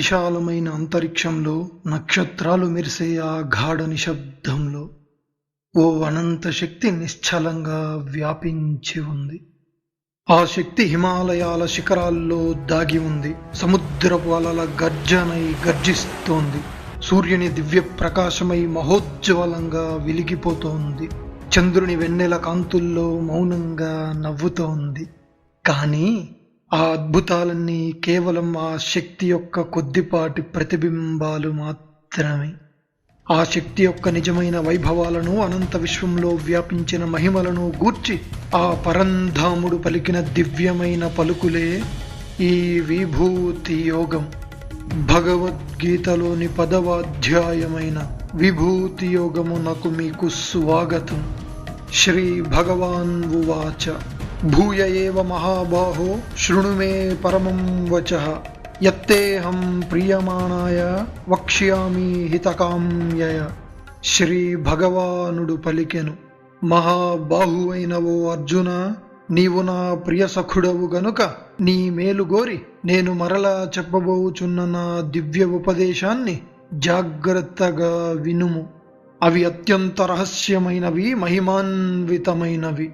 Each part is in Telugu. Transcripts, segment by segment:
విశాలమైన అంతరిక్షంలో నక్షత్రాలు మెరిసే ఆ గాఢ నిశ్శబ్దంలో ఓ అనంత శక్తి నిశ్చలంగా వ్యాపించి ఉంది. ఆ శక్తి హిమాలయాల శిఖరాల్లో దాగి ఉంది. సముద్రపు అలల గర్జనై గర్జిస్తోంది. సూర్యుని దివ్య ప్రకాశమై మహోజ్వలంగా వెలిగిపోతోంది. చంద్రుని వెన్నెల కాంతుల్లో మౌనంగా నవ్వుతోంది. కానీ ఆ అద్భుతాలన్నీ కేవలం ఆ శక్తి యొక్క కొద్దిపాటి ప్రతిబింబాలు మాత్రమే. ఆ శక్తి యొక్క నిజమైన వైభవాలను, అనంత విశ్వంలో వ్యాపించిన మహిమలను గూర్చి ఆ పరంధాముడు పలికిన దివ్యమైన పలుకులే ఈ విభూతి యోగం. భగవద్గీతలోని 10వ అధ్యాయమైన విభూతి యోగమునకు మీకు స్వాగతం. శ్రీ భగవాన్ ఉవాచ భూయ ఏవ మహాబాహో శృణు మే పరమం వచః యత్తేహం ప్రియమాణాయ వక్ష్యామి హితకామ్యయ. శ్రీ భగవానుడు పలికెను, మహాబాహువైన ఓ అర్జున, నీవు నా ప్రియ సఖుడవు గనుక నీ మేలుగోరి నేను మరలా చెప్పబోచున్న నా దివ్య ఉపదేశాన్ని జాగ్రత్తగా వినుము. అవి అత్యంత రహస్యమైనవి, మహిమాన్వితమైనవి.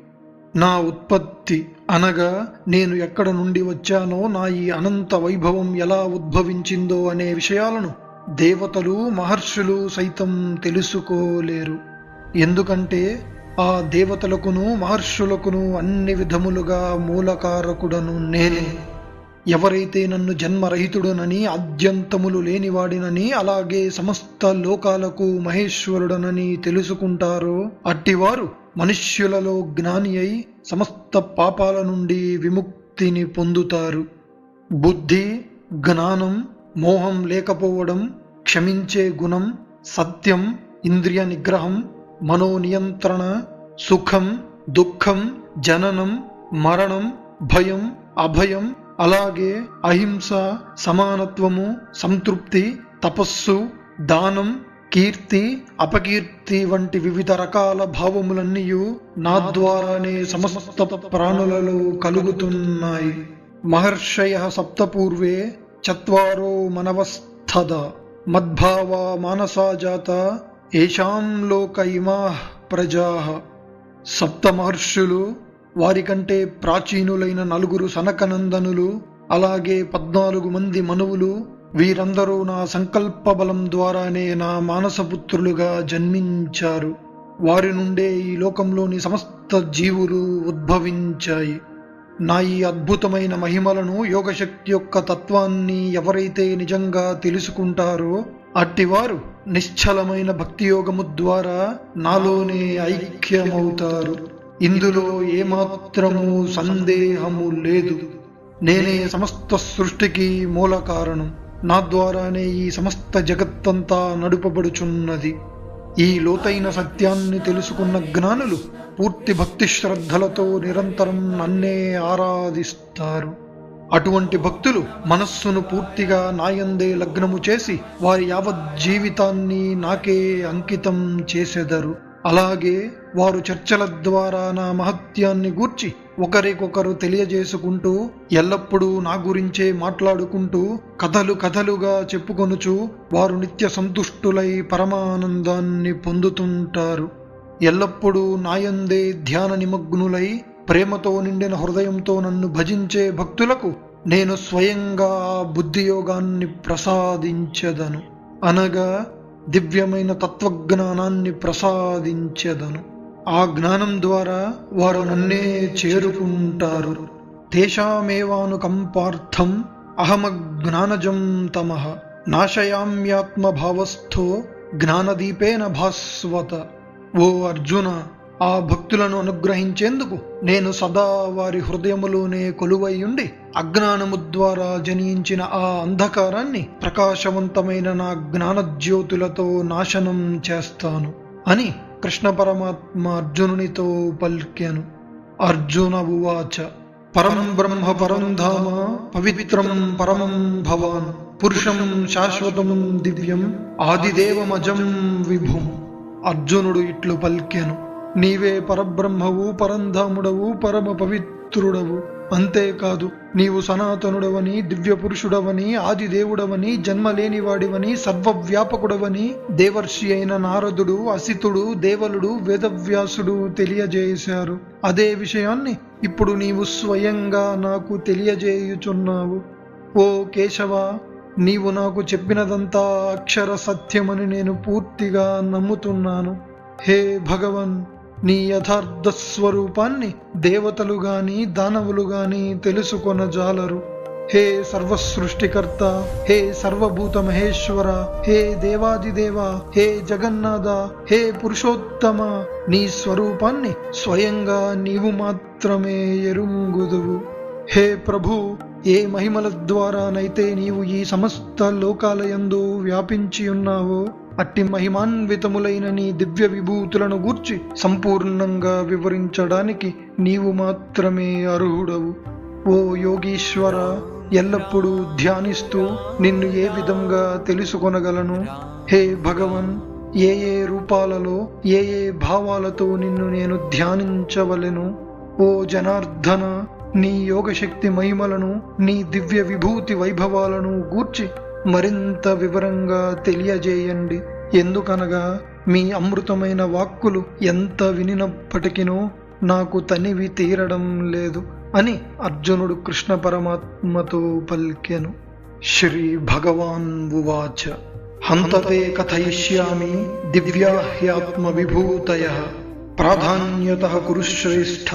నా ఉత్పత్తి అనగా నేను ఎక్కడ నుండి వచ్చానో, నా ఈ అనంత వైభవం ఎలా ఉద్భవించిందో అనే విషయాలను దేవతలు, మహర్షులు సైతం తెలుసుకోలేరు. ఎందుకంటే ఆ దేవతలకును మహర్షులకును అన్ని విధములుగా మూలకారకుడను నేనే. ఎవరైతే నన్ను జన్మరహితుడనని, ఆద్యంతములు లేనివాడినని, అలాగే సమస్త లోకాలకు మహేశ్వరుడనని తెలుసుకుంటారో అట్టివారు మనుష్యులలో జ్ఞాని అయి సమస్త పాపాల నుండి విముక్తిని పొందుతారు. బుద్ధి, జ్ఞానం, మోహం లేకపోవడం, క్షమించే గుణం, సత్యం, ఇంద్రియ నిగ్రహం, మనోనియంత్రణ, సుఖం, దుఃఖం, జననం, మరణం, భయం, అభయం, అలాగే అహింస, సమానత్వము, సంతృప్తి, తపస్సు, దానం, కీర్తి, అపకీర్తి వంటి వివిధ రకాల భావములన్నీయు నా ద్వారానే సమస్త ప్రాణులలో కలుగుతున్నాయి. మహర్షయ సప్తపూర్వే చత్వారో మనవస్థద మద్భావ మానసా జాత ఏషాం లోక ఇమాః ప్రజాః. సప్త మహర్షులు, వారికంటే ప్రాచీనులైన 4 సనకనందనులు, అలాగే 14 మంది మనువులు, వీరందరూ నా సంకల్ప బలం ద్వారానే నా మానసపుత్రులుగా జన్మించారు. వారి నుండే ఈ లోకంలోని సమస్త జీవులు ఉద్భవించాయి. నా ఈ అద్భుతమైన మహిమలను, యోగశక్తి యొక్క తత్వాన్ని ఎవరైతే నిజంగా తెలుసుకుంటారో అట్టివారు నిశ్చలమైన భక్తి యోగము ద్వారా నాలోనే ఐక్యమవుతారు. ఇందులో ఏమాత్రము సందేహము లేదు. నేనే సమస్త సృష్టికి మూల కారణం. నా ద్వారానే ఈ సమస్త జగత్తంతా నడుపబడుచున్నది. ఈ లోతైన సత్యాన్ని తెలుసుకున్న జ్ఞానులు పూర్తి భక్తి శ్రద్ధలతో నిరంతరం నన్నే ఆరాధిస్తారు. అటువంటి భక్తులు మనస్సును పూర్తిగా నాయందే లగ్నము చేసి వారి యావత్ జీవితాన్ని నాకే అంకితం చేసెదరు. అలాగే వారు చర్చల ద్వారా నా మహత్యాన్ని గూర్చి ఒకరికొకరు తెలియజేసుకుంటూ, ఎల్లప్పుడూ నా గురించే మాట్లాడుకుంటూ, కథలుగా చెప్పుకొనుచు వారు నిత్య సంతుష్టులై పరమానందాన్ని పొందుతుంటారు. ఎల్లప్పుడూ నాయందే ధ్యాన నిమగ్నులై ప్రేమతో నిండిన హృదయంతో నన్ను భజించే భక్తులకు నేను స్వయంగా ఆ బుద్ధియోగాన్ని ప్రసాదించెదను, అనగా దివ్యమైన తత్వజ్ఞానాన్ని ప్రసాదించెదను. ఆ జ్ఞానం ద్వారా వారు నన్నే చేరుకుంటారు. తేషామేవానుకంపార్థం అహమజ్ఞానజం తమః నాశయామ్యాత్మభావస్థో జ్ఞానదీపేన భాస్వత. ఓ అర్జున, ఆ భక్తులను అనుగ్రహించేందుకు నేను సదా వారి హృదయములోనే కొలువైయుండి అజ్ఞానము ద్వారా జనించిన ఆ అంధకారాన్ని ప్రకాశవంతమైన నా జ్ఞానజ్యోతులతో నాశనం చేస్తాను అని కృష్ణ పరమాత్మ అర్జునునితో పలికెను. అర్జున ఉవాచ పరం బ్రహ్మ పరం ధామ పవిత్రం పరమం భవాన్ పురుషం శాశ్వతం దివ్యం ఆదిదేవమజం విభుం. అర్జునుడు ఇట్లు పలికెను, నీవే పరబ్రహ్మవు, పరంధాముడవు, పరమ పవిత్రుడవు, పుత్రుడవు. అంతేకాదు నీవు సనాతనుడవని, దివ్య పురుషుడవని, ఆది దేవుడవని, జన్మలేనివాడివని, సర్వవ్యాపకుడవని దేవర్షి అయిన నారదుడు, అసితుడు, దేవలుడు, వేదవ్యాసుడు తెలియజేశారు. అదే విషయాన్ని ఇప్పుడు నీవు స్వయంగా నాకు తెలియజేయుచున్నావు. ఓ కేశవ, నీవు నాకు చెప్పినదంతా అక్షర సత్యమని నేను పూర్తిగా నమ్ముతున్నాను. హే భగవన్, నీ యథార్థ స్వరూపాన్ని దేవతలు గాని దానవులు గాని తెలుసుకొనజాలరు. హే సర్వసృష్టికర్త, హే సర్వభూత మహేశ్వర, హే దేవాదిదేవ, హే జగన్నాథ, హే పురుషోత్తమ, నీ స్వరూపాన్ని స్వయంగా నీవు మాత్రమే ఎరుంగుదువు. హే ప్రభు, ఏ మహిమల ద్వారానైతే నీవు ఈ సమస్త లోకాలయందు వ్యాపించి ఉన్నావో అట్టి మహిమాన్వితములైన నీ దివ్య విభూతులను గూర్చి సంపూర్ణంగా వివరించడానికి నీవు మాత్రమే అర్హుడవు. ఓ యోగీశ్వర, ఎల్లప్పుడూ ధ్యానిస్తూ నిన్ను ఏ విధంగా తెలుసుకొనగలను? హే భగవన్, ఏ ఏ రూపాలలో, ఏ ఏ భావాలతో నిన్ను నేను ధ్యానించవలెను? ఓ జనార్దన, నీ యోగశక్తి మహిమలను, నీ దివ్య విభూతి వైభవాలను గూర్చి మరింత వివరంగా తెలియజేయండి. ఎందుకనగా మీ అమృతమైన వాక్కులు ఎంత వినినప్పటికినో నాకు తనివి తీరడం లేదు అని అర్జునుడు కృష్ణ పరమాత్మతో పలికెను. శ్రీ భగవాన్ ఉవాచ హంతతే కథయిష్యామి దివ్యాహ్యాత్మ విభూతయః ప్రాధాన్యతః కురుశ్రేష్ఠ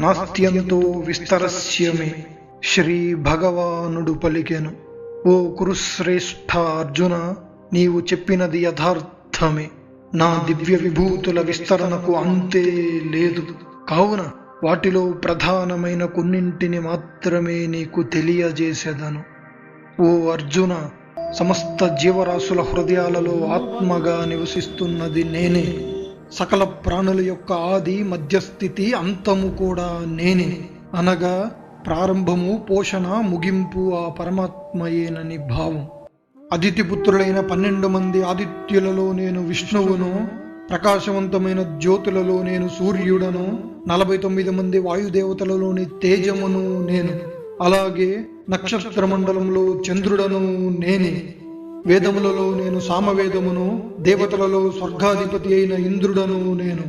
నాస్త్యంతో విస్తరస్యమే. శ్రీ భగవానుడు పలికెను. ఓ కురుశ్రేష్ఠ అర్జున, నీవు చెప్పినది యథార్థమే. నా దివ్య విభూతుల విస్తరణకు అంతే లేదు. కావున వాటిలో ప్రధానమైన కొన్నింటిని మాత్రమే నీకు తెలియజేసేదను. ఓ అర్జున, సమస్త జీవరాశుల హృదయాలలో ఆత్మగా నివసిస్తున్నది నేనే. సకల ప్రాణుల యొక్క ఆది, మధ్యస్థితి, అంతము కూడా నేనే. అనగా ప్రారంభము, పోషణ, ముగింపు ఆ పరమాత్మయేనని భావం. అదితిపుత్రులైన 12 మంది ఆదిత్యులలో నేను విష్ణువును, ప్రకాశవంతమైన జ్యోతులలో నేను సూర్యుడను, 49 మంది వాయుదేవతలలోని తేజమును నేను, అలాగే నక్షత్ర మండలంలో చంద్రుడను నేనే. వేదములలో నేను సామవేదమును, దేవతలలో స్వర్గాధిపతి అయిన ఇంద్రుడను నేను,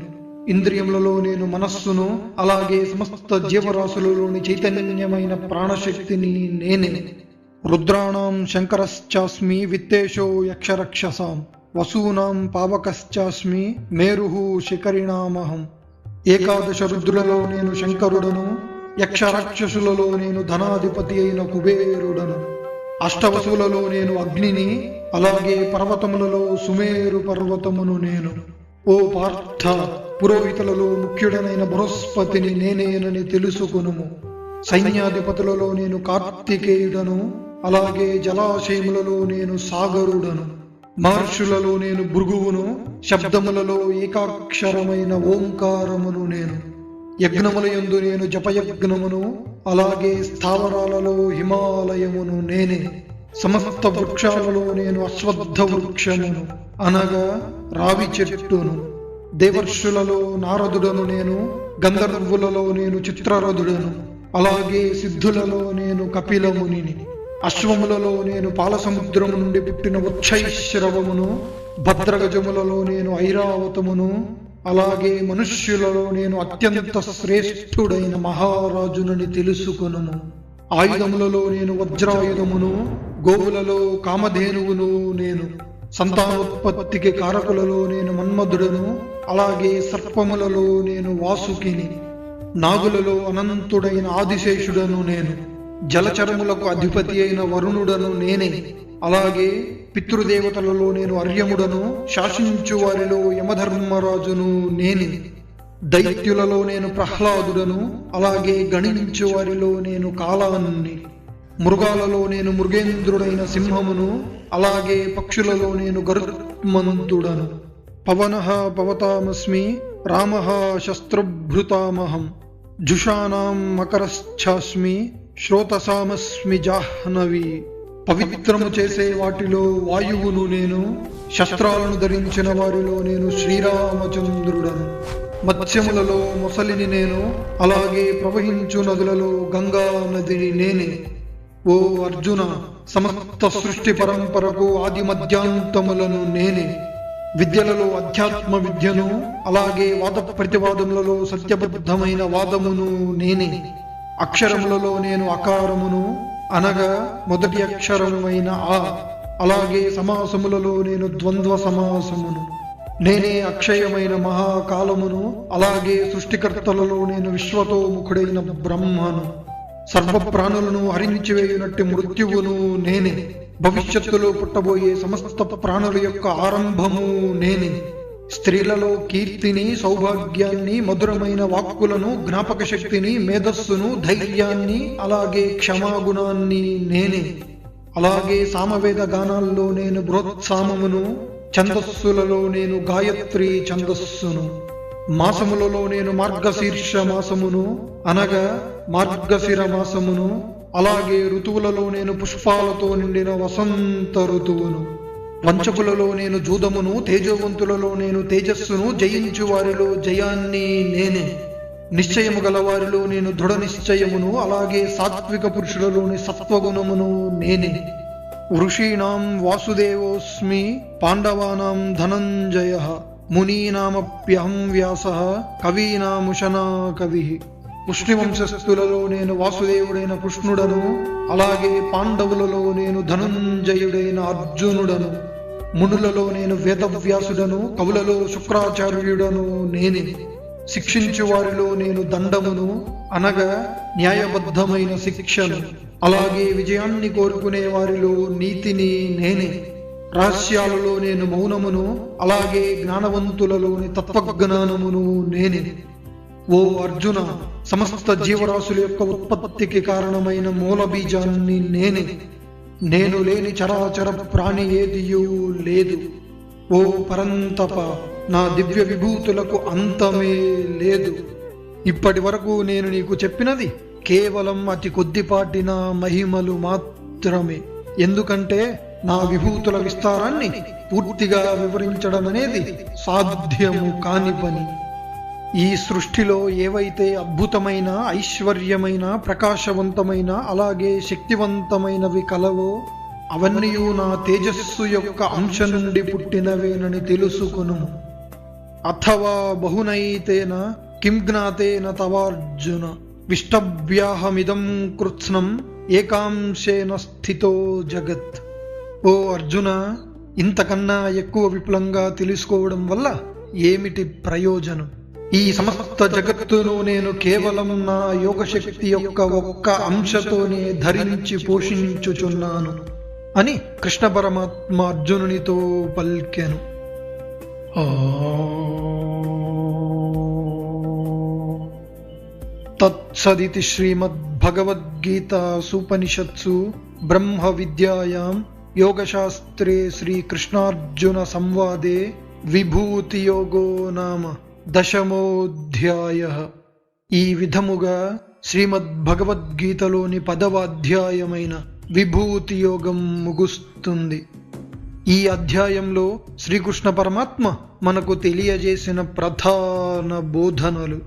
ఇంద్రియములలో నేను మనస్సును, అలాగే సమస్త జీవరాశులలోని చైతన్యమైన ప్రాణశక్తిని నేనే. రుద్రాణం శంకరశ్చాస్మి, విత్తేషో యక్షరక్షసాం, వసూనాం పావకశ్చాస్మి, మేరుః శిఖరిణామహం. 11 రుద్రులలో నేను శంకరుడను, యక్షరాక్షసులలో నేను ధనాధిపతి అయిన కుబేరుడను. 8 వసువులలో నేను అగ్నిని, అలాగే పర్వతములలో సుమేరు పర్వతమును నేను. ఓ పార్థ, పురోహితులలో ముఖ్యుడనైన బృహస్పతిని నేనేనని తెలుసుకొనుము. సైన్యాధిపతులలో నేను కార్తికేయుడను, అలాగే జలాశయములలో నేను సాగరుడను. మహర్షులలో నేను భృగువును, శబ్దములలో ఏకాక్షరమైన ఓంకారమును నేను. యజ్ఞములయందు నేను జపయజ్ఞమును, అలాగే స్థావరాలలో హిమాలయమును నేనే. సమస్త వృక్షాలలో నేను అశ్వత్థ వృక్షమును, అనగా రావి చెట్టును. దేవర్షులలో నారదుడను నేను, గంధర్వులలో నేను చిత్రరథుడను, అలాగే సిద్ధులలో నేను కపిలమునిని. అశ్వములలో నేను పాలసముద్రము నుండి పుట్టిన ఉచ్చైశ్రవమును, భద్రగజములలో నేను ఐరావతమును, అలాగే మనుష్యులలో నేను అత్యంత శ్రేష్ఠుడైన మహారాజునని తెలుసుకొనుము. ఆయుధములలో నేను వజ్రాయుధమును, గోవులలో కామధేనువును నేను. సంతానోత్పత్తికి కారకులలో నేను మన్మధుడను, అలాగే సర్పములలో నేను వాసుకిని. నాగులలో అనంతుడైన ఆదిశేషుడను నేను. జలచరములకు అధిపతి అయిన వరుణుడను నేనే. అలాగే పితృదేవతలలో నేను అర్యముడను, శాసించు వారిలో యమధర్మరాజును నేనే. దైత్యులలో నేను ప్రహ్లాదుడను, అలాగే గణించు వారిలో నేను కాలాన్ని. మృగాలలో నేను మృగేంద్రుడైన సింహమును, అలాగే పక్షులలో నేను గరుత్మంతుడను. పవనః పవతామస్మి, రామః శస్త్రభృతామహం. జుషానాం మకరశ్చాస్మి, శ్రోతసామస్మి జాహ్నవి. పవిత్రము చేసే వాటిలో వాయువును నేను, శస్త్రాలను ధరించిన వారిలో నేను శ్రీరామచంద్రుడను. మత్స్యములలో మొసలిని నేను, అలాగే ప్రవహించు నదులలో గంగా నదిని నేనే. ఓ అర్జున, సమస్త సృష్టి పరంపరకు ఆది మధ్యాంతములను నేనే. విద్యలలో అధ్యాత్మ విద్యను, అలాగే వాద ప్రతివాదములలో సత్యబద్ధమైన వాదమును నేనే. అక్షరములలో నేను అకారమును, అనగా మొదటి అక్షరమైన ఆ, అలాగే సమాసములలో నేను ద్వంద్వ సమాసమును. నేనే అక్షయమైన మహాకాలమును, అలాగే సృష్టికర్తలలో నేను విశ్వతోముఖుడైన బ్రహ్మను. సర్వ ప్రాణులను హరించివేయునట్టి మృత్యువును నేనే. భవిష్యత్తులో పుట్టబోయే సమస్త ప్రాణుల యొక్క ఆరంభము నేనే. స్త్రీలలో కీర్తిని, సౌభాగ్యాన్ని, మధురమైన వాక్కులను, జ్ఞాపక శక్తిని, మేధస్సును, ధైర్యాన్ని, అలాగే క్షమాగుణాన్ని నేనే. అలాగే సామవేద గానాల్లో నేను బృహత్సామమును, ఛందస్సులలో నేను గాయత్రి ఛందస్సును. మాసములలో నేను మార్గశీర్ష మాసమును, అనగా మార్గశిర మాసమును. అలాగే ఋతువులలో నేను పుష్పాలతో నిండిన వసంత ఋతువును. వంచకులలో నేను జూదమును, తేజోవంతులలో నేను తేజస్సును, జయించు వారిలో జయాన్ని నేనే. నిశ్చయము గల వారిలో నేను దృఢ నిశ్చయమును, అలాగే సాత్విక పురుషులలోని సత్వగుణమును నేనే. ఋషీణాం వాసుదేవోస్మి, పాండవానాం ధనంజయ, మునీనామప్యహం వ్యాస, కవీనాముశనా కవి. పుష్ణివంశస్థులలో నేను వాసుదేవుడైన కృష్ణుడను, అలాగే పాండవులలో నేను ధనంజయుడైన అర్జునుడను. మునులలో నేను వేదవ్యాసుడను, కవులలో శుక్రాచార్యుడను నేనే. శిక్షించు వారిలో నేను దండమును, అనగా న్యాయబద్ధమైన శిక్షను. అలాగే విజయాన్ని కోరుకునే వారిలో నీతిని నేనే. రహస్యాలలో నేను మౌనమును, అలాగే జ్ఞానవంతులలోని తత్వజ్ఞానమును నేనే. ఓ అర్జున, సమస్త జీవరాశుల యొక్క ఉత్పత్తికి కారణమైన మూల బీజాన్ని నేనే. నేను లేని చరాచర ప్రాణి ఏదియూ లేదు. ఓ పరంతప, నా దివ్య విభూతులకు అంతమే లేదు. ఇప్పటి వరకు నేను నీకు చెప్పినది కేవలం అతి కొద్దిపాటి నా మహిమలు మాత్రమే. ఎందుకంటే నా విభూతుల విస్తారాన్ని పూర్తిగా వివరించడం అనేది సాధ్యము కాని పని. ఈ సృష్టిలో ఏవైతే అద్భుతమైన, ఐశ్వర్యమైన, ప్రకాశవంతమైన, అలాగే శక్తివంతమైనవి కలవో అవన్నీ నా తేజస్సు యొక్క అంశ నుండి పుట్టినవేనని తెలుసుకును. అథవా బహునైతేన కిం జ్ఞాతేన తవార్జున, విష్టభ్యాహమిదం కృత్స్నం ఏకాంశేన స్థితో జగత్. ఓ అర్జున, ఇంతకన్నా ఎక్కువ విపులంగా తెలుసుకోవడం వల్ల ఏమిటి ప్రయోజనం? ఈ సమస్త జగత్తును నేను కేవలం నా యోగశక్తి యొక్క ఒక్క అంశతోనే ధరించి పోషించుచున్నాను అని కృష్ణ పరమాత్మ అర్జునునితో పల్కెను. తత్సదితి శ్రీమద్భగవద్గీతాసూపనిషత్సు బ్రహ్మ విద్యాయాం యోగశాస్త్రే శ్రీకృష్ణార్జున సంవాదే విభూతి యోగో నామ 10వ. ఈ విధముగా శ్రీమద్భగవద్గీతలోని 10వ అధ్యాయమైన విభూతి యోగం ముగుస్తుంది. ఈ అధ్యాయంలో శ్రీకృష్ణ పరమాత్మ మనకు తెలియజేసిన ప్రధాన బోధనలు.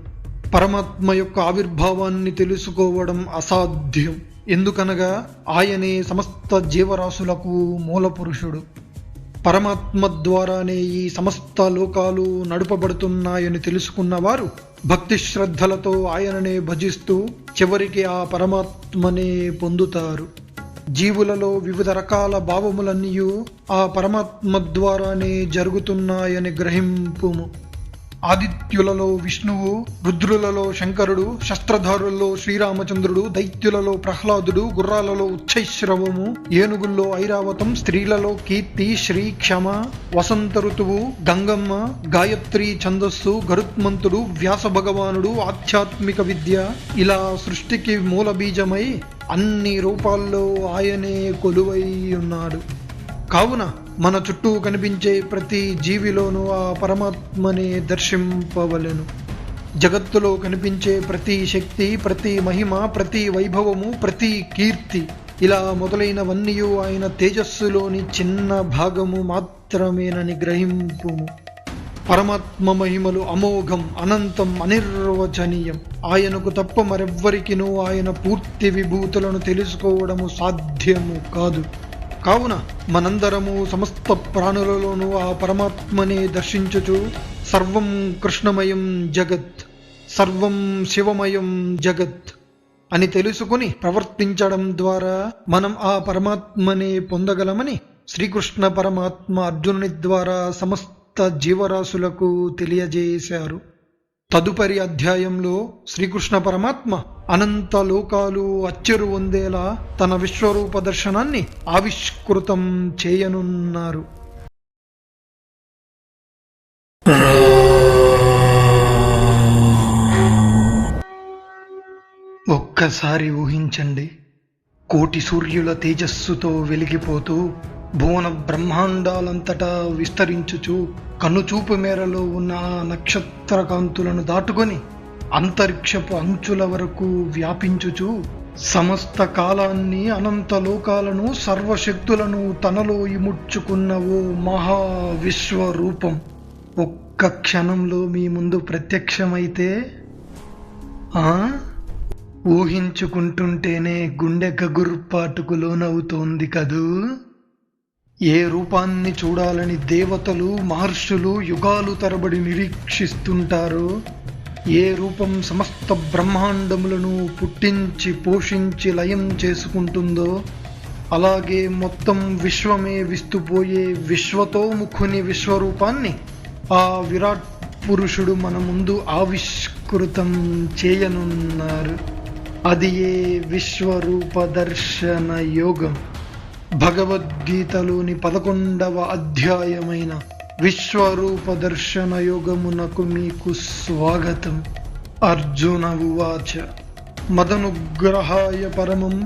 పరమాత్మ యొక్క ఆవిర్భావాన్ని తెలుసుకోవడం అసాధ్యం. ఎందుకనగా ఆయనే సమస్త జీవరాశులకు మూల పురుషుడు. పరమాత్మ ద్వారానే ఈ సమస్త లోకాలు నడుపబడుతున్నాయని తెలుసుకున్నవారు భక్తి శ్రద్ధలతో ఆయననే భజిస్తూ చివరికి ఆ పరమాత్మనే పొందుతారు. జీవులలో వివిధ రకాల భావములన్నీ ఆ పరమాత్మ ద్వారానే జరుగుతున్నాయని గ్రహింపుము. ఆదిత్యులలో విష్ణువు, రుద్రులలో శంకరుడు, శస్త్రధారులలో శ్రీరామచంద్రుడు, దైత్యులలో ప్రహ్లాదుడు, గుర్రాలలో ఉచ్చైశ్రవము, ఏనుగుల్లో ఐరావతం, స్త్రీలలో కీర్తి, శ్రీ, క్షమ, వసంత ఋతువు, గంగమ్మ, గాయత్రి ఛందస్సు, గరుత్మంతుడు, వ్యాస భగవానుడు, ఆధ్యాత్మిక విద్య, ఇలా సృష్టికి మూల బీజమై అన్ని రూపాల్లో ఆయనే కొలువై ఉన్నాడు. కావున మన చుట్టూ కనిపించే ప్రతి జీవిలోనూ ఆ పరమాత్మనే దర్శింపవలెను. జగత్తులో కనిపించే ప్రతి శక్తి, ప్రతి మహిమ, ప్రతి వైభవము, ప్రతి కీర్తి, ఇలా మొదలైనవన్నీ ఆయన తేజస్సులోని చిన్న భాగము మాత్రమేనని గ్రహింపుము. పరమాత్మ మహిమలు అమోఘం, అనంతం, అనిర్వచనీయం. ఆయనకు తప్ప మరెవ్వరికినూ ఆయన పూర్తి విభూతులను తెలుసుకోవడము సాధ్యము కాదు. కావున మనందరము సమస్త ప్రాణులలోనూ ఆ పరమాత్మనే దర్శించుచు సర్వం కృష్ణమయం జగత్, సర్వం శివమయం జగత్ అని తెలుసుకుని ప్రవర్తించడం ద్వారా మనం ఆ పరమాత్మనే పొందగలమని శ్రీకృష్ణ పరమాత్మ అర్జునుని ద్వారా సమస్త జీవరాశులకు తెలియజేశారు. తదుపరి అధ్యాయంలో శ్రీకృష్ణ పరమాత్మ అనంత లోకాలు అచ్చెరు పొందేలా తన విశ్వరూప దర్శనాన్ని ఆవిష్కృతం చేయనున్నారు. ఒక్కసారి ఊహించండి, కోటి సూర్యుల తేజస్సుతో వెలిగిపోతూ భువన బ్రహ్మాండాలంతటా విస్తరించుచు కనుచూపు మేరలో ఉన్న ఆ నక్షత్ర కాంతులను దాటుకొని అంతరిక్షపు అంచుల వరకు వ్యాపించుచు సమస్త కాలాన్ని, అనంత లోకాలను, సర్వశక్తులను తనలో ఇముడ్చుకున్న ఓ మహా విశ్వరూపం ఒక్క క్షణంలో మీ ముందు ప్రత్యక్షమైతే ఊహించుకుంటుంటేనే గుండె గగుర్పాటుకు లోనవుతోంది కదూ. ఏ రూపాన్ని చూడాలని దేవతలు, మహర్షులు యుగాలు తరబడి నిరీక్షిస్తుంటారో, ఏ రూపం సమస్త బ్రహ్మాండములను పుట్టించి పోషించి లయం చేసుకుంటుందో, అలాగే మొత్తం విశ్వమే విస్తుపోయే విశ్వతోముఖుని విశ్వరూపాన్ని ఆ విరాట్ పురుషుడు మన ముందు ఆవిష్కృతం చేయనున్నారు. అది ఏ విశ్వరూప దర్శన యోగం. భగవద్గీతలోని 11వ అధ్యాయమైన విశ్వరూప దర్శన యోగమునకు మీకు స్వాగతం. అర్జున ఉవాచ మదనుగ్రహాయ పరమం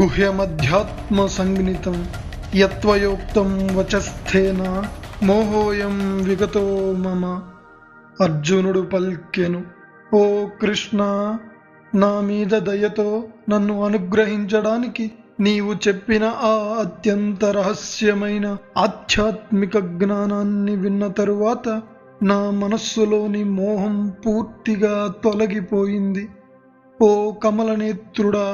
గుహ్యమధ్యాత్మ సంజ్ఞితం యత్వయోక్తం వచస్థేన మోహోయం విగతో మమ. అర్జునుడు పల్కెను, ఓ కృష్ణ, నా మీద దయతో నన్ను అనుగ్రహించడానికి నీవు చెప్పిన ఆ అత్యంత రహస్యమైన ఆధ్యాత్మిక జ్ఞానాన్ని విన్న తరువాత నా మనస్సులోని మోహం పూర్తిగా తొలగిపోయింది. ఓ కమలనేత్రుడా,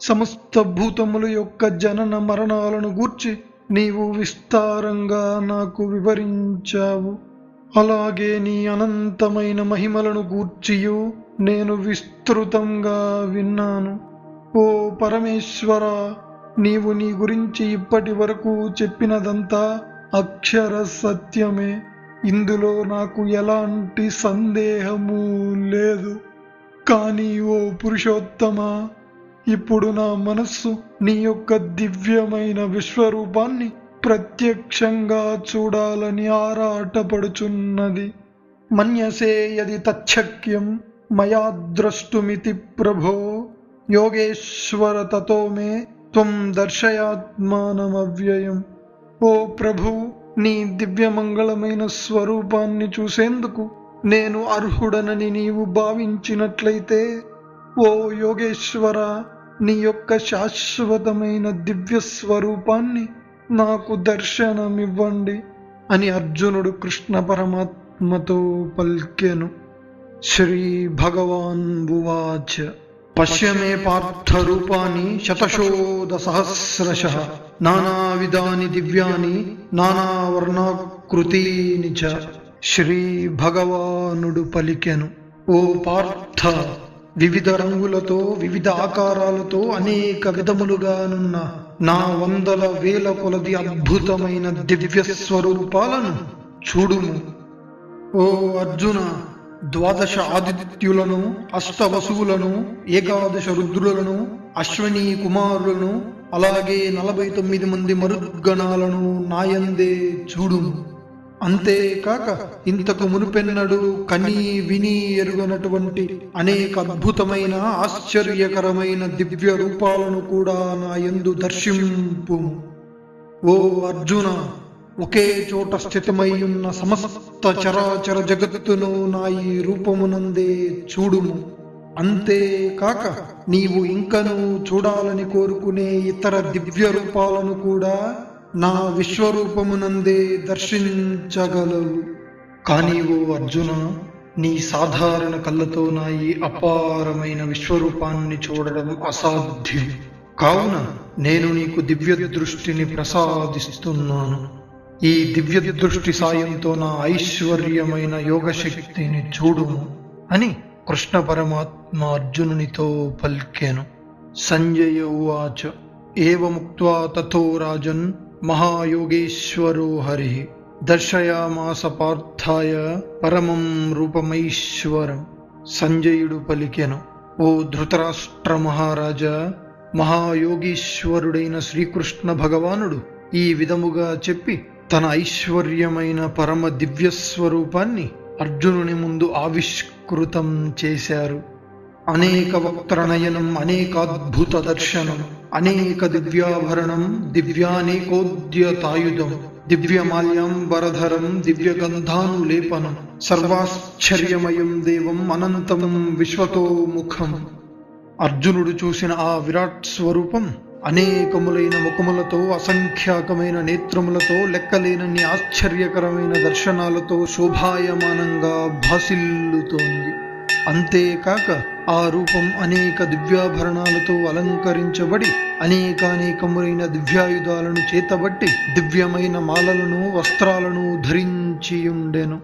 సమస్త భూతముల యొక్క జనన మరణాలను గూర్చి నీవు విస్తారంగా నాకు వివరించావు. అలాగే నీ అనంతమైన మహిమలను గూర్చియు నేను విస్తృతంగా విన్నాను. ఓ పరమేశ్వర, నీవు నీ గురించి ఇప్పటి వరకు చెప్పినదంతా అక్షర సత్యమే. ఇందులో నాకు ఎలాంటి సందేహము లేదు. కానీ ఓ పురుషోత్తమ, ఇప్పుడు నా మనస్సు నీ యొక్క దివ్యమైన విశ్వరూపాన్ని ప్రత్యక్షంగా చూడాలని ఆరాటపడుచున్నది. మన్యసే యది తచ్చక్యం మయా ద్రష్టుమితి ప్రభో యోగేశ్వర తతో మే త్వం దర్శయాత్మానమవ్యయం. ఓ ప్రభు, నీ దివ్యమంగళమైన స్వరూపాన్ని చూసేందుకు నేను అర్హుడనని నీవు భావించినట్లయితే, ఓ యోగేశ్వర, నీ యొక్క శాశ్వతమైన దివ్య స్వరూపాన్ని నాకు దర్శనమివ్వండి అని అర్జునుడు కృష్ణ పరమాత్మతో పల్కెను. శ్రీ భగవాన్ ఉవాచ పశ్య మే పార్థ రూపాని శతశోధ సహస్రశః నానావిధాని దివ్యాని నానావర్ణాకృతీని చ. శ్రీ భగవానుడు పలికెను, ఓ పార్థ, వివిధ రంగులతో, వివిధ ఆకారాలతో, అనేక విధములుగానున్న నా వందల వేల కొలది అద్భుతమైన దివ్య స్వరూపాలను చూడుము. ఓ అర్జున, 12 ఆదిత్యులను, 8 వసువులను, 11 రుద్రులను, అశ్విని కుమారులను, అలాగే 49 మంది మరుద్గణాలను నాయందే చూడుము. అంతేకాక ఇంతకు మునుపెన్నడు కని విని ఎరుగనటువంటి అనేక అద్భుతమైన ఆశ్చర్యకరమైన దివ్య రూపాలను కూడా నా యందు దర్శింపు. ఓ అర్జున, ఒకే చోట స్థితమై ఉన్న సమస్త చరాచర జగత్తును నా ఈ రూపమునందే చూడుము. అంతేకాక నీవు ఇంకనూ చూడాలని కోరుకునే ఇతర దివ్య రూపాలను కూడా నా విశ్వరూపమునందే దర్శించగలవు. కానీ ఓ అర్జున, నీ సాధారణ కళ్ళతో నా ఈ అపారమైన విశ్వరూపాన్ని చూడడం అసాధ్యం. కావున నేను నీకు దివ్య దృష్టిని ప్రసాదిస్తున్నాను. ఈ దివ్య దృష్టి సాయంతో నా ఐశ్వర్యమైన యోగ శక్తిని చూడుము అని కృష్ణ పరమాత్మ అర్జునునితో పలికెను. సంజయ ఉవాచ ఏవముక్త్వా తథో రాజన్ మహాయోగేశ్వరో హరి దర్శయామాస పార్థాయ పరమం రూపమైశ్వరం. సంజయుడు పలికెను, ఓ ధృతరాష్ట్ర మహారాజా, మహాయోగీశ్వరుడైన శ్రీకృష్ణ భగవానుడు ఈ విధముగా చెప్పి తన ఐశ్వర్యమైన పరమ దివ్యస్వరూపాన్ని అర్జునుని ముందు ఆవిష్కృతం చేశారు. అనేక వక్త్రనయనం, అనేకాద్భుత దర్శనం, అనేక దివ్యాభరణం, దివ్యానేకోద్యతాయుధం, దివ్యమాల్యాంబరధరం, దివ్యగంధానులేపనం, సర్వాశ్చర్యమయం దేవం అనంతం విశ్వతోముఖం. అర్జునుడు చూసిన ఆ విరాట్ స్వరూపం అనేకములైన ముఖములతో, అసంఖ్యాకమైన నేత్రములతో, లెక్కలేనన్ని ఆశ్చర్యకరమైన దర్శనాలతో శోభాయమానంగా భాసిల్లుతోంది. అంతేకాక ఆ రూపం అనేక దివ్యాభరణాలతో అలంకరించబడి అనేకానేకములైన దివ్యాయుధాలను చేతబట్టి దివ్యమైన మాలలను, వస్త్రాలను ధరించియుండెను.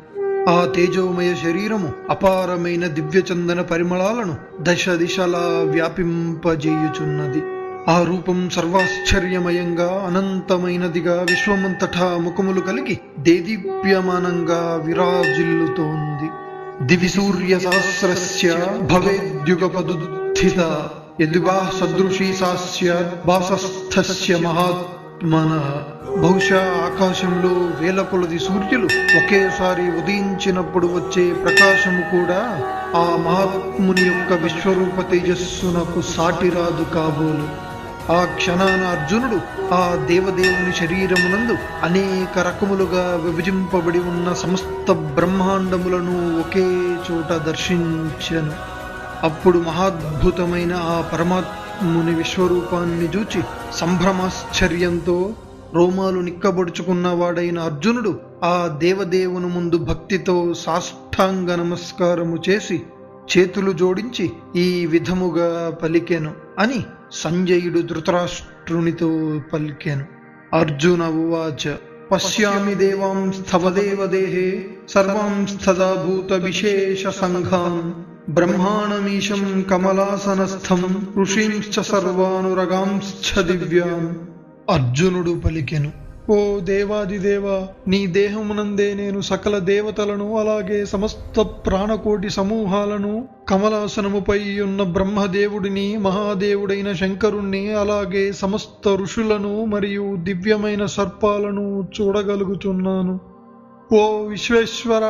ఆ తేజోమయ శరీరము అపారమైన దివ్యచందన పరిమళాలను దశ దిశలా వ్యాపింపజేయుచున్నది. ఆ రూపం సర్వాశ్చర్యమయంగా, అనంతమైనదిగా, విశ్వమంతటా ముఖములు కలిగి దేదీప్యమానంగా విరాజిల్లుతోంది. దివి సూర్య సహస్రస్య భవేద్యుగపదుత్థిత యద్వా సదృశీ సాస్య వాసస్థస్య మహాత్మనః. బహుశా ఆకాశంలో వేల కొలది సూర్యులు ఒకేసారి ఉదయించినప్పుడు వచ్చే ప్రకాశము కూడా ఆ మహాత్ముని యొక్క విశ్వరూప తేజస్సునకు సాటిరాదు కాబోలు. ఆ క్షణాన అర్జునుడు ఆ దేవదేవుని శరీరమునందు అనేక రకములుగా విభజింపబడి ఉన్న సమస్త బ్రహ్మాండములను ఒకే చోట దర్శించెను. అప్పుడు మహాద్భుతమైన ఆ పరమాత్ముని విశ్వరూపాన్ని చూచి సంభ్రమాశ్చర్యంతో రోమాలు నిక్కబొడుచుకున్నవాడైన అర్జునుడు ఆ దేవదేవుని ముందు భక్తితో సాష్టాంగ నమస్కారము చేసి చేతులు జోడించి ఈ విధముగా పలికెను అని సంజయుడు ధృతరాష్ట్రునితో పలికెను. అర్జున ఉవాచ పశ్యామి దేవాంస్తవ దేవదేహే సర్వాంస్తదా భూత విశేష సంఘాన్ బ్రహ్మాణమీశం కమలాసనస్థం ఋషీంశ్చ సర్వానురగాంశ్చ దివ్యాన్. అర్జునుడు పలికెను, ఓ దేవాదిదేవ, నీ దేహమునందే నేను సకల దేవతలను, అలాగే సమస్త ప్రాణకోటి సమూహాలను, కమలాసనముపై ఉన్న బ్రహ్మదేవుడిని, మహాదేవుడైన శంకరుణ్ణి, అలాగే సమస్త ఋషులను మరియు దివ్యమైన సర్పాలను చూడగలుగుతున్నాను. ఓ విశ్వేశ్వర,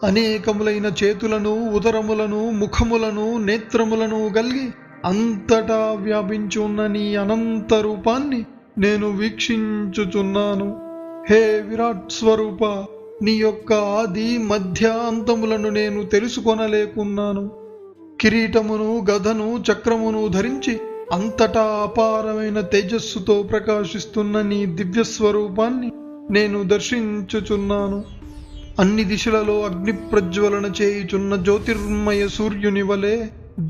అనేకములైన చేతులను, ఉదరములను, ముఖములను, నేత్రములను గల్గి అంతటా వ్యాపించి ఉన్న నీ అనంత రూపాన్ని నేను వీక్షించుచున్నాను. హే విరాట్ స్వరూప, నీ యొక్క ఆది మధ్య అంతములను నేను తెలుసుకొనలేకున్నాను. కిరీటమును, గదను, చక్రమును ధరించి అంతటా అపారమైన తేజస్సుతో ప్రకాశిస్తున్న నీ దివ్య స్వరూపాన్ని నేను దర్శించుచున్నాను. అన్ని దిశలలో అగ్ని ప్రజ్వలన చేయుచున్న జ్యోతిర్మయ సూర్యుని వలె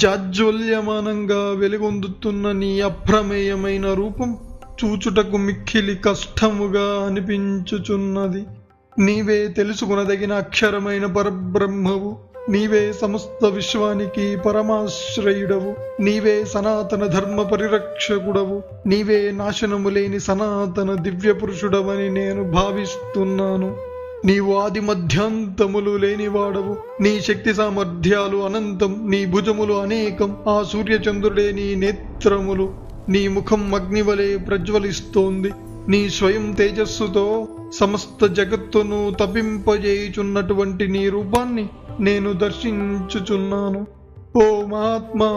జాజ్వల్యమానంగా వెలుగొందుతున్న నీ అప్రమేయమైన రూపం చూచుటకు మిక్కిలి కష్టముగా అనిపించుచున్నది. నీవే తెలుసుకునదగిన అక్షరమైన పరబ్రహ్మవు. నీవే సమస్త విశ్వానికి పరమాశ్రయుడవు. నీవే సనాతన ధర్మ పరిరక్షకుడవు. నీవే నాశనము లేని సనాతన దివ్య పురుషుడవని నేను భావిస్తున్నాను. నీవు ఆది మధ్యాంతములు లేనివాడవు. నీ శక్తి సామర్థ్యాలు అనంతం. నీ భుజములు అనేకం. ఆ సూర్యచంద్రుడే నీ నేత్రములు. నీ ముఖం అగ్నివలే ప్రజ్వలిస్తోంది. నీ స్వయం తేజస్సుతో సమస్త జగత్తును తపింపజేయుచున్నటువంటి నీ రూపాన్ని నేను దర్శించుచున్నాను. ఓ మహాత్మా,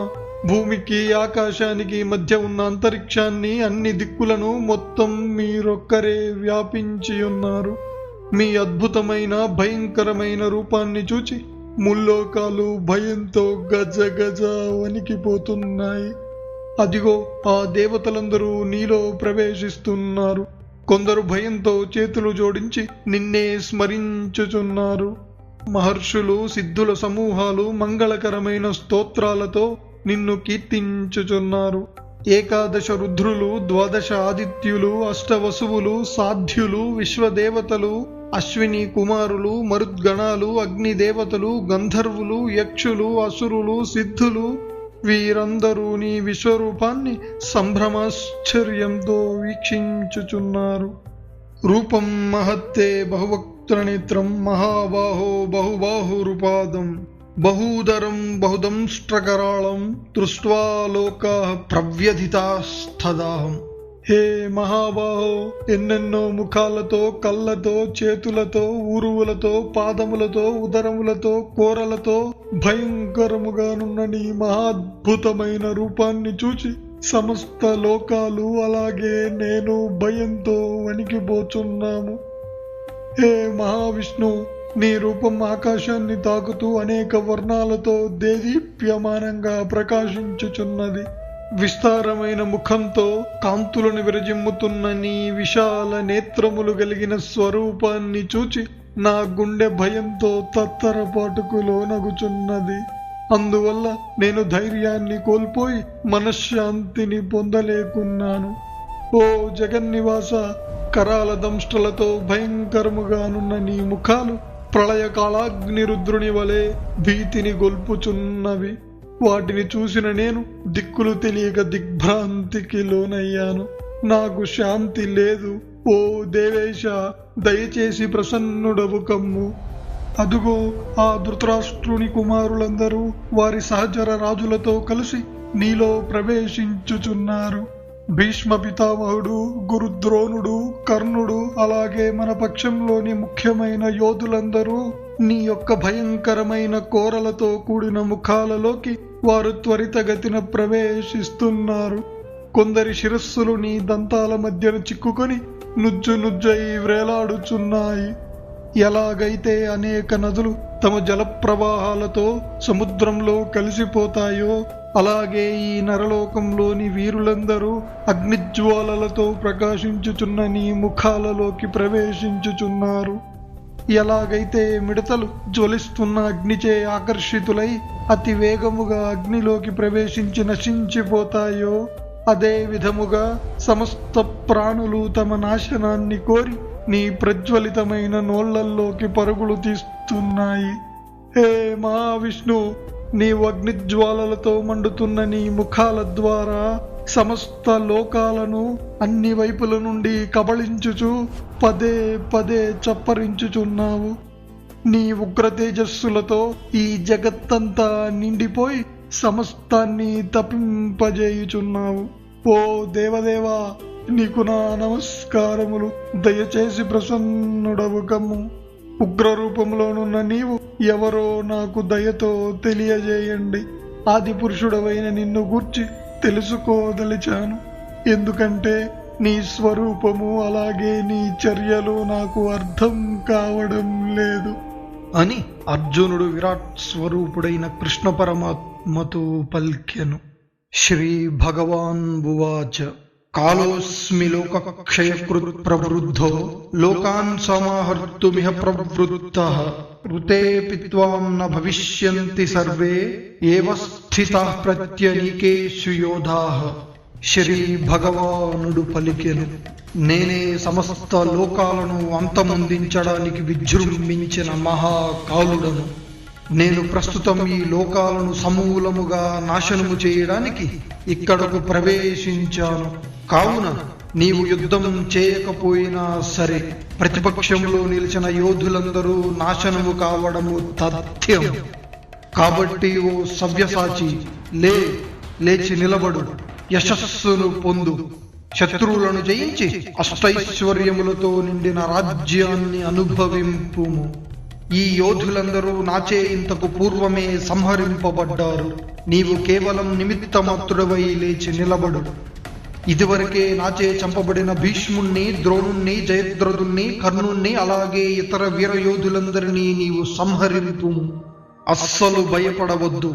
భూమికి ఆకాశానికి మధ్య ఉన్న అంతరిక్షాన్ని, అన్ని దిక్కులను మొత్తం మీరొక్కరే వ్యాపించి ఉన్నారు. మీ అద్భుతమైన భయంకరమైన రూపాన్ని చూచి ముల్లోకాలు భయంతో గజ గజ వణికిపోతున్నాయి. అదిగో ఆ దేవతలందరూ నీలో ప్రవేశిస్తున్నారు. కొందరు భయంతో చేతులు జోడించి నిన్నే స్మరించుచున్నారు. మహర్షులు సిద్ధుల సమూహాలు మంగళకరమైన స్తోత్రాలతో నిన్ను కీర్తించుచున్నారు. ఏకాదశ రుద్రులు, ద్వాదశ ఆదిత్యులు, అష్టవసువులు, సాధ్యులు, విశ్వదేవతలు, అశ్విని కుమారులు, మరుద్గణాలు, అగ్నిదేవతలు, గంధర్వులు, యక్షులు, అసురులు, సిద్ధులు వీరందరూ నీ విశ్వరూపాన్ని సంభ్రమాశ్చర్యంతో వీక్షించుచున్నారు. రూపం మహత్తే బహువక్త్రనేత్రం మహాబాహో బహుబాహురుపాదం బహూదరం బహుదంష్ట్రకరాళం దృష్ట్వా లోకాః ప్రవ్యధితాస్తదాహం. హే మహాబాహో, ఎన్నెన్నో ముఖాలతో, కళ్ళతో, చేతులతో, ఊరువులతో, పాదములతో, ఉదరములతో, కోరలతో భయంకరముగానున్న నీ మహాద్భుతమైన రూపాన్ని చూచి సమస్త లోకాలు అలాగే నేను భయంతో వణికిపోచున్నాము. హే మహావిష్ణు, నీ రూపం ఆకాశాన్ని తాకుతూ అనేక వర్ణాలతో దేదీప్యమానంగా ప్రకాశించుచున్నది. విస్తారమైన ముఖంతో కాంతులను విరజిమ్ముతున్న నీ విశాల నేత్రములు కలిగిన స్వరూపాన్ని చూచి నా గుండె భయంతో తత్తరపాటుకు లోనగుచున్నది. అందువల్ల నేను ధైర్యాన్ని కోల్పోయి మనశ్శాంతిని పొందలేకున్నాను. ఓ జగన్నివాస, కరాల దంష్ట్రలతో భయంకరముగానున్న నీ ముఖాలు ప్రళయకాలాగ్నిరుద్రుని వలె భీతిని గొల్పుచున్నవి. వాటిని చూసిన నేను దిక్కులు తెలియక దిగ్భ్రాంతికి లోనయ్యాను. నాకు శాంతి లేదు. ఓ దేవేశ, దయచేసి ప్రసన్నుడవు కమ్ము. అదుగో ఆ ధృతరాష్ట్రుని కుమారులందరూ వారి సహచర రాజులతో కలిసి నీలో ప్రవేశించుచున్నారు. భీష్మ పితామహుడు, గురుద్రోణుడు, కర్ణుడు, అలాగే మన పక్షంలోని ముఖ్యమైన యోధులందరూ నీ యొక్క భయంకరమైన కోరలతో కూడిన ముఖాలలోకి వారు త్వరితగతిన ప్రవేశిస్తున్నారు. కొందరి శిరస్సులు నీ దంతాల మధ్యన చిక్కుకొని నుజ్జు నుజ్జై వ్రేలాడుచున్నాయి. ఎలాగైతే అనేక నదులు తమ జలప్రవాహాలతో సముద్రంలో కలిసిపోతాయో అలాగే ఈ నరలోకంలోని వీరులందరూ అగ్నిజ్వాలలతో ప్రకాశించుచున్న నీ ముఖాలలోకి ప్రవేశించుచున్నారు. ఎలాగైతే మిడతలు జ్వలిస్తున్న అగ్నిచే ఆకర్షితులై అతి వేగముగా అగ్నిలోకి ప్రవేశించి నశించిపోతాయో అదే విధముగా సమస్త ప్రాణులు తమ నాశనాన్ని కోరి నీ ప్రజ్వలితమైన నోళ్లల్లోకి పరుగులు తీస్తున్నాయి. హే మహావిష్ణు, నీవు అగ్నిజ్వాలలతో మండుతున్న నీ ముఖాల ద్వారా సమస్త లోకాలను అన్ని వైపుల నుండి కబళించుచు పదే పదే చప్పరించుచున్నావు. నీ ఉగ్ర తేజస్సులతో ఈ జగత్తంతా నిండిపోయి సమస్తాన్ని తపింపజేయుచున్నావు. ఓ దేవదేవా, నీకు నా నమస్కారములు. దయచేసి ప్రసన్నుడవు కమ్ము. ఉగ్రరూపంలోనున్న నీవు ఎవరో నాకు దయతో తెలియజేయండి. ఆది పురుషుడవైన నిన్ను గూర్చి తెలుసుకోదలిచాను. ఎందుకంటే నీ స్వరూపము అలాగే నీ చర్యలు నాకు అర్థం కావడం లేదు అని అర్జునుడు విరాట్ స్వరూపుడైన కృష్ణ పరమాత్మతో పల్కెను. శ్రీ భగవాన్ ఉవాచ కాలోస్మి లోకక్షయకృత్ ప్రవృద్ధో లోకాన్ సమాహర్తుమిహ ప్రవృత్తః ఋతే త్వాం న భవిష్యంతి సర్వే ఏవ స్థితాః ప్రత్యనీకేషు యోధాః. శ్రీ భగవానుడు పలికెను, నేనే సమస్త లోకాలను అంతమొందించడానికి విజృంభించిన మహాకాలుడను. నేను ప్రస్తుతం ఈ లోకాలను సమూలముగా నాశనము చేయడానికి ఇక్కడకు ప్రవేశించాను. కావున నీవు యుద్ధం చేయకపోయినా సరే ప్రతిపక్షంలో నిలిచిన యోధులందరూ నాశనము కావడము తథ్యం. కాబట్టి ఓ సవ్యసాచి, లేచి నిలబడు, యశస్సును పొందు, శత్రువులను జయించి అష్టైశ్వర్యములతో నిండిన రాజ్యాన్ని అనుభవింపుము. ఈ యోధులందరూ నాచే ఇంతకు పూర్వమే సంహరింపబడ్డారు. నీవు కేవలం నిమిత్త మాత్రుడవై లేచి నిలబడు. ఇదివరకే నాచే చంపబడిన భీష్ముణ్ణి, ద్రోణుణ్ణి, జయద్రథుణ్ణి, కర్ణుణ్ణి, అలాగే ఇతర వీరయోధులందరినీ నీవు సంహరింపు. అస్సలు భయపడవద్దు.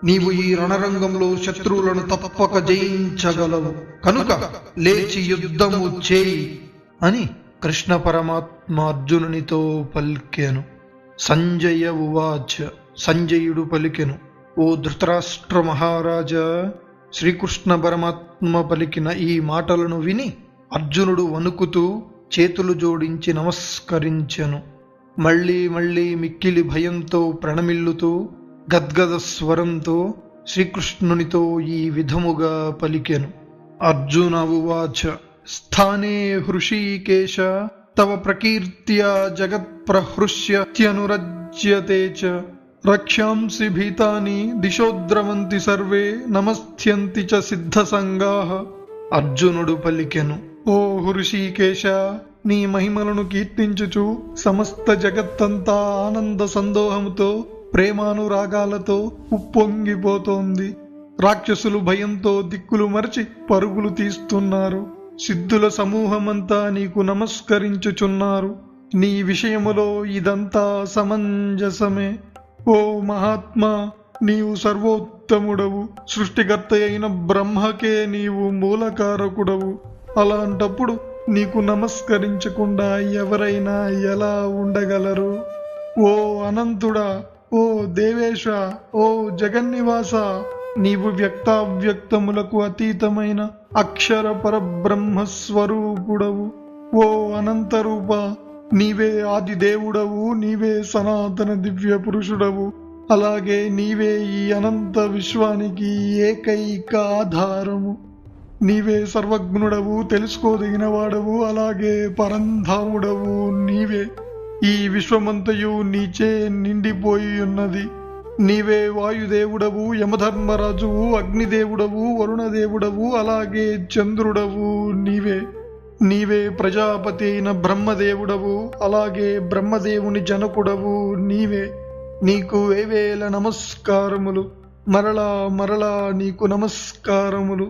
నీవు ఈ రణరంగంలో శత్రువులను తప్పక జయించగలవు. కనుక లేచి యుద్ధము చేయి అని కృష్ణ పరమాత్మ అర్జునునితో పల్కెను. సంజయ ఉవాచ. సంజయుడు పలికెను, ఓ ధృతరాష్ట్ర మహారాజా, శ్రీకృష్ణ పరమాత్మ పలికిన ఈ మాటలను విని అర్జునుడు వణుకుతూ చేతులు జోడించి నమస్కరించెను. మళ్ళీ మళ్ళీ మిక్కిలి భయంతో ప్రణమిల్లుతూ గద్గద స్వరంతో శ్రీకృష్ణునితో ఈ విధముగా పలికెను. అర్జున ఉవాచ. స్థానే హృషీకేశ తవ ప్రకీర్త్యా జగత్ప్రహృష్యత్యనురజ్యతే చ రక్ష్యాంసి భీతాని దిశోద్రవంతి సర్వే నమస్థ్యంతి చ సిద్ధసంగాః. అర్జునుడు పలికెను, ఓ హృషీకేశ, నీ మహిమలను కీర్తించుచు సమస్త జగత్తంతా ఆనంద సందోహముతో ప్రేమానురాగాలతో ఉప్పొంగిపోతోంది. రాక్షసులు భయంతో దిక్కులు మరచి పరుగులు తీస్తున్నారు. సిద్ధుల సమూహమంతా నీకు నమస్కరించుచున్నారు. నీ విషయములో ఇదంతా సమంజసమే. ఓ మహాత్మా, నీవు సర్వోత్తముడవు. సృష్టికర్త అయిన బ్రహ్మకే నీవు మూలకారకుడవు. అలాంటప్పుడు నీకు నమస్కరించకుండా ఎవరైనా ఎలా ఉండగలరు? ఓ అనంతుడా, ఓ దేవేశ, ఓ జగన్నివాస, నీవు వ్యక్తావ్యక్తములకు అతీతమైన అక్షర పరబ్రహ్మస్వరూపుడవు. ఓ అనంతరూప, నీవే ఆది దేవుడవు, నీవే సనాతన దివ్య పురుషుడవు. అలాగే నీవే ఈ అనంత విశ్వానికి ఏకైక ఆధారము. నీవే సర్వజ్ఞుడవు, తెలుసుకోదగిన వాడవు. అలాగే పరంధాముడవు నీవే. ఈ విశ్వమంతయు నీచే నిండిపోయి ఉన్నది. నీవే వాయుదేవుడవు, యమధర్మరాజువు, అగ్నిదేవుడవు, వరుణదేవుడవు, అలాగే చంద్రుడవు నీవే. నీవే ప్రజాపతి అయిన బ్రహ్మదేవుడవు, అలాగే బ్రహ్మదేవుని జనకుడవు నీవే. నీకు వేవేల నమస్కారములు, మరలా మరలా నీకు నమస్కారములు.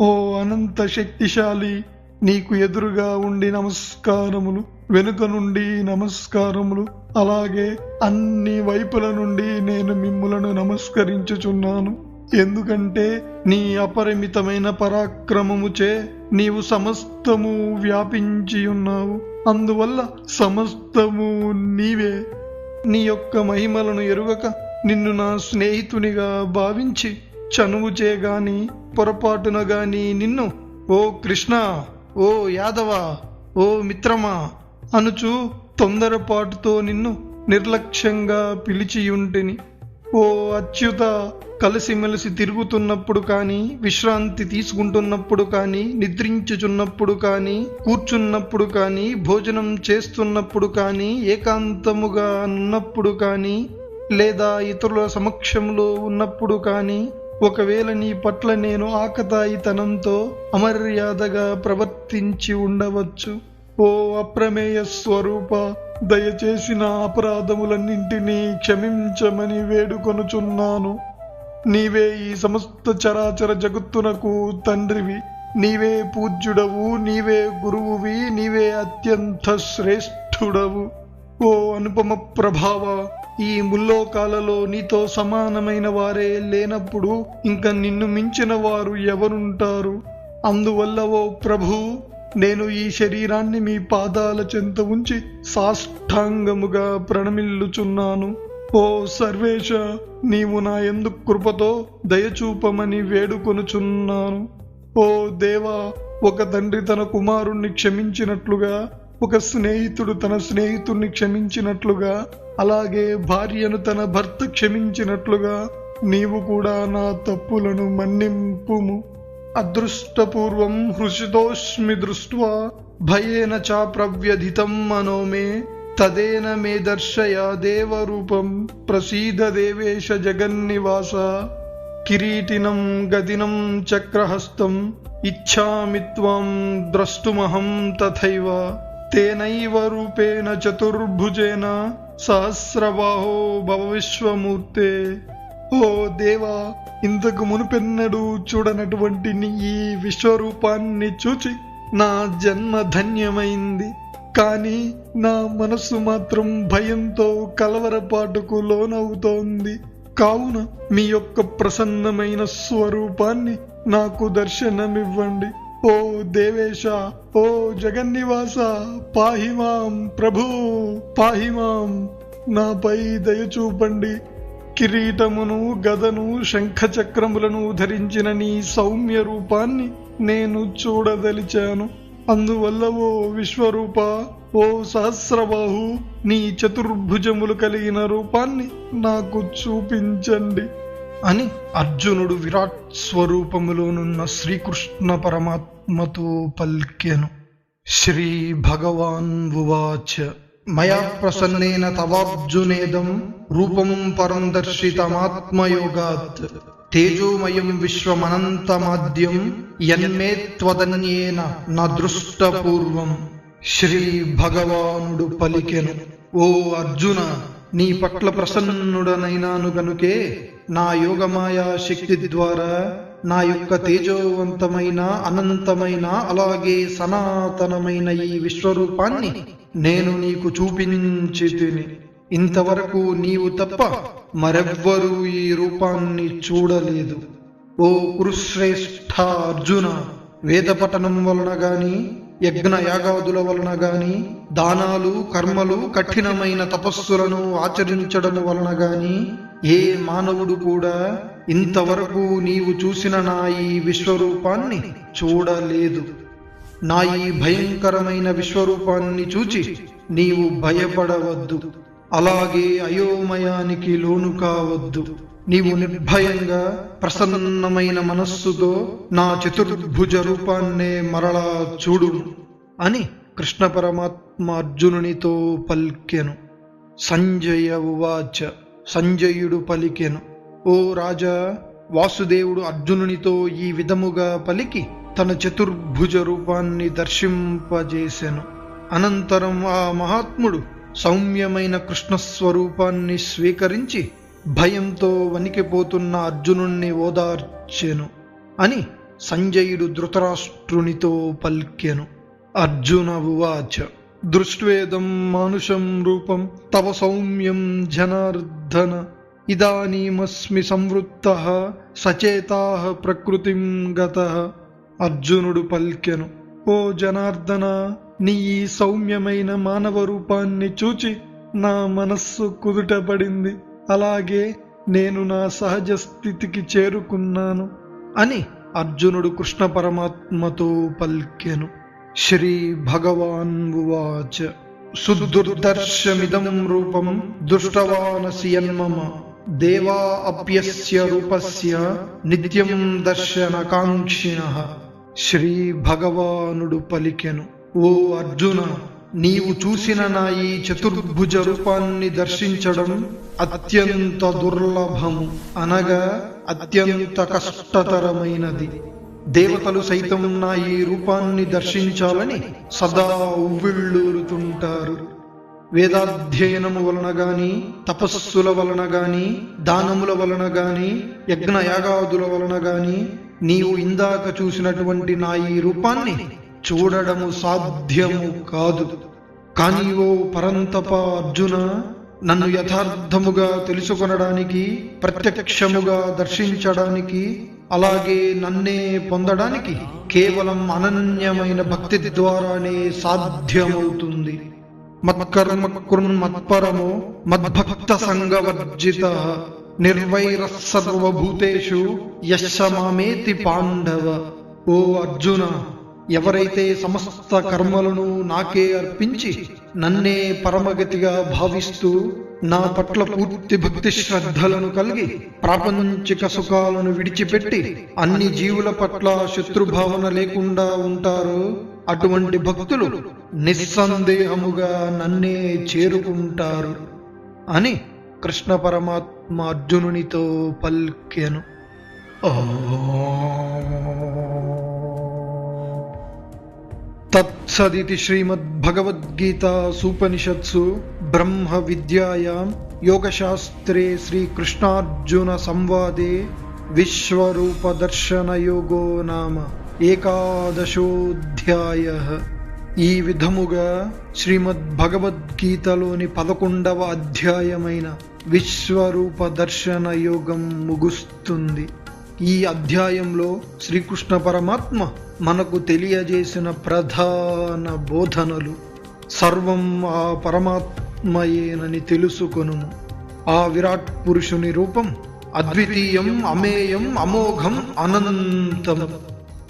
ఓ అనంత శక్తిశాలి, నీకు ఎదురుగా ఉండి నమస్కారములు, వెనుక నుండి నమస్కారములు, అలాగే అన్ని వైపుల నుండి నేను మిమ్ములను నమస్కరించుచున్నాను. ఎందుకంటే నీ అపరిమితమైన పరాక్రమముచే నీవు సమస్తము వ్యాపించి ఉన్నావు. అందువల్ల సమస్తము నీవే. నీ యొక్క మహిమలను ఎరుగక నిన్ను నా స్నేహితునిగా భావించి చనువుచే గాని పొరపాటున గాని నిన్ను ఓ కృష్ణ, ఓ యాదవ, ఓ మిత్రమా అనుచు తొందరపాటుతో నిన్ను నిర్లక్ష్యంగా పిలిచియుంటిని. ఓ అచ్యుత, కలిసిమెలిసి తిరుగుతున్నప్పుడు కానీ, విశ్రాంతి తీసుకుంటున్నప్పుడు కానీ, నిద్రించుచున్నప్పుడు కానీ, కూర్చున్నప్పుడు కానీ, భోజనం చేస్తున్నప్పుడు కానీ, ఏకాంతముగా ఉన్నప్పుడు కానీ, లేదా ఇతరుల సమక్షంలో ఉన్నప్పుడు కానీ, ఒకవేళ నీ పట్ల నేను ఆకతాయితనంతో అమర్యాదగా ప్రవర్తించి ఉండవచ్చు. ఓ అప్రమేయ స్వరూప, దయచేసి నా అపరాధములన్నింటినీ క్షమించమని వేడుకొనుచున్నాను. నీవే ఈ సమస్త చరాచర జగత్తునకు తండ్రివి. నీవే పూజ్యుడవు, నీవే గురువువి, నీవే అత్యంత శ్రేష్ఠుడవు. ఓ అనుపమ ప్రభావ, ఈ ముల్లోకాలలో నీతో సమానమైన వారే లేనప్పుడు ఇంక నిన్ను మించిన వారు ఎవరుంటారు? అందువల్ల ఓ ప్రభు, నేను ఈ శరీరాన్ని మీ పాదాల చెంత ఉంచి సాష్టాంగముగా ప్రణమిల్లుచున్నాను. ఓ సర్వేశ, నీవు నా యందు కృపతో దయచూపమని వేడుకొనుచున్నాను. ఓ దేవా, ఒక తండ్రి తన కుమారుణ్ణి క్షమించినట్లుగా, ఒక స్నేహితుడు తన స్నేహితుణ్ణి క్షమించినట్లుగా, అలాగే భార్యను తన భర్త క్షమించినట్లుగా నీవు కూడా నా తప్పులను మన్నింపుము. అదృష్టపూర్వం హృషితోస్మి దృష్ట్వా భయేన చ ప్రవ్యధితం మనో మే తదేన మే దర్శయ దేవరూపం ప్రసీద దేవేశ జగన్నివాస. కిరీటినం గదినం చక్రహస్తం ఇచ్ఛామి త్వం ద్రష్టుమహం తథైవ తేనైవ రూపేణ చతుర్భుజేన సహస్రబాహో భవ విశ్వమూర్తే. ఓ దేవా, ఇంతకు మునుపెన్నడూ చూడనటువంటి ఈ విశ్వరూపాన్ని చూచి నా జన్మ ధన్యమైంది. కానీ నా మనస్సు మాత్రం భయంతో కలవరపాటుకు లోనవుతోంది. కావున మీ యొక్క ప్రసన్నమైన స్వరూపాన్ని నాకు దర్శనమివ్వండి. ఓ దేవేశ, ఓ జగన్నివాస, పాహిమాం ప్రభు, పాహిమాం. నాపై దయ చూపండి. కిరీటమును గదను శంఖచక్రములను ధరించిన నీ సౌమ్య రూపాన్ని నేను చూడదలిచాను. అందువల్ల ఓ విశ్వరూప, ఓ సహస్రబాహు, నీ చతుర్భుజములు కలిగిన రూపాన్ని నాకు చూపించండి అని అర్జునుడు విరాట్ స్వరూపములోనున్న శ్రీకృష్ణ పరమాత్మతో పల్కెను. శ్రీ భగవాన్ ఉవాచ మయా ప్రసన్నేన తవార్జునేదం రూపం పరం దర్శితమాత్మయోగాత్ తేజోమయం విశ్వమనంతమాద్యం యన్మే త్వదన్యేన న దృష్టపూర్వం. శ్రీ భగవానుడు పలికెను, ఓ అర్జున, నీ పట్ల ప్రసన్నుడనైనాను గనుకే నా యోగమాయా శక్తి ద్వారా నా యొక్క తేజోవంతమైన అనంతమైన అలాగే సనాతనమైన ఈ విశ్వరూపాన్ని నేను నీకు చూపించి తిని. ఇంతవరకు నీవు తప్ప మరెవ్వరూ ఈ రూపాన్ని చూడలేదు. ఓ కురుశ్రేష్ఠ అర్జున, వేద పఠనం వలన గాని, యజ్ఞ యాగాదుల వలన గాని, దానాలు కర్మలు కఠినమైన తపస్సులను ఆచరించడం వలన గాని ఏ మానవుడు కూడా ఇంతవరకు నీవు చూసిన నా ఈ విశ్వరూపాన్ని చూడలేదు. నా ఈ భయంకరమైన విశ్వరూపాన్ని చూచి నీవు భయపడవద్దు, అలాగే అయోమయానికి లోను కావద్దు. నీవు నిర్భయంగా ప్రసన్నమైన మనస్సుతో నా చతుర్భుజ రూపాన్నే మరలా చూడు అని కృష్ణ పరమాత్మ అర్జునునితో పల్కెను. సంజయ ఉవాచ సంజయుడు పలికెను, ఓ రాజా, వాసుదేవుడు అర్జునునితో ఈ విధముగా పలికి తన చతుర్భుజ రూపాన్ని దర్శింపజేసెను. అనంతరం ఆ మహాత్ముడు సౌమ్యమైన కృష్ణస్వరూపాన్ని స్వీకరించి భయంతో వణికిపోతున్న అర్జునుణ్ణి ఓదార్చెను అని సంజయుడు ధృతరాష్ట్రునితో పల్కెను. అర్జున ఉవాచ దృష్ట్వేదం మానుషం రూపం తవ సౌమ్యం జనార్దన ఇదానీమస్మి సంవృత్తః సచేతాః ప్రకృతిం గతః. అర్జునుడు పల్కెను, ఓ జనార్దన, నీ ఈ సౌమ్యమైన మానవ రూపాన్ని చూచి నా మనస్సు కుదుటపడింది, అలాగే నేను నా సహజ స్థితికి చేరుకున్నాను అని అర్జునుడు కృష్ణ పరమాత్మతో పల్కెను. శ్రీ భగవాన్ ఉవాచ సుదుర్దర్శమిదం రూపం దృష్టవానసి యన్మమ దేవా అప్యస్య రూపస్య నిత్యం దర్శనకాంక్షిణః. శ్రీ భగవానుడు పలికెను, ఓ అర్జున, నీవు చూసిన నా ఈ చతుర్భుజ రూపాన్ని దర్శించడం అత్యంత దుర్లభము, అనగా అత్యంత కష్టతరమైనది. దేవతలు సైతం నా ఈ రూపాన్ని దర్శించాలని సదా ఉవ్విళ్ళూరుతుంటారు. వేదాధ్యయనము వలన గాని, తపస్సుల వలన గాని, దానముల వలన గాని, యజ్ఞయాగాదుల వలన గాని నీవు ఇందాక చూసినటువంటి నా ఈ రూపాన్ని చూడడము సాధ్యము కాదు. కానీ ఓ పరంతప అర్జున, నన్ను యథార్థముగా తెలుసుకొనడానికి, ప్రత్యక్షముగా దర్శించడానికి, అలాగే నన్నే పొందడానికి కేవలం అనన్యమైన భక్తి ద్వారానే సాధ్యమవుతుంది. మత్కర్మ కృన్మత్పరమో మద్భక్త సంగవర్జితః నిర్వైరః సర్వభూతేషు యస్స మామేతి పాండవ. ఓ అర్జున, ఎవరైతే సమస్త కర్మలను నాకే అర్పించి నన్నే పరమగతిగా భావిస్తూ నా పట్ల పూర్తి భక్తి శ్రద్ధలను కలిగి ప్రాపంచిక సుఖాలను విడిచిపెట్టి అన్ని జీవుల పట్ల శత్రుభావన లేకుండా ఉంటారో అటువంటి భక్తులు నిస్సందేహముగా నన్నే చేరుకుంటారు అని కృష్ణ పరమాత్మ అర్జునునితో పల్కెను. తత్సదితి శ్రీమద్భగవద్గీతాసూపనిషత్సు బ్రహ్మ విద్యాయాం యోగశాస్త్రే శ్రీకృష్ణార్జున సంవాదే విశ్వరూపదర్శనయోగో నామ ఏకాదశోऽధ్యాయః. ఈ విధముగా శ్రీమద్భగవద్గీతలోని 11వ అధ్యాయమైన విశ్వరూప దర్శన యోగం ముగుస్తుంది. ఈ అధ్యాయంలో శ్రీకృష్ణ పరమాత్మ మనకు తెలియజేసిన ప్రధాన బోధనలు సర్వం ఆ పరమాత్మ పరమాత్మయేనని తెలుసుకొనుము. ఆ విరాట్ పురుషుని రూపం అద్వితీయం, అమేయం, అమోఘం, అనంతం.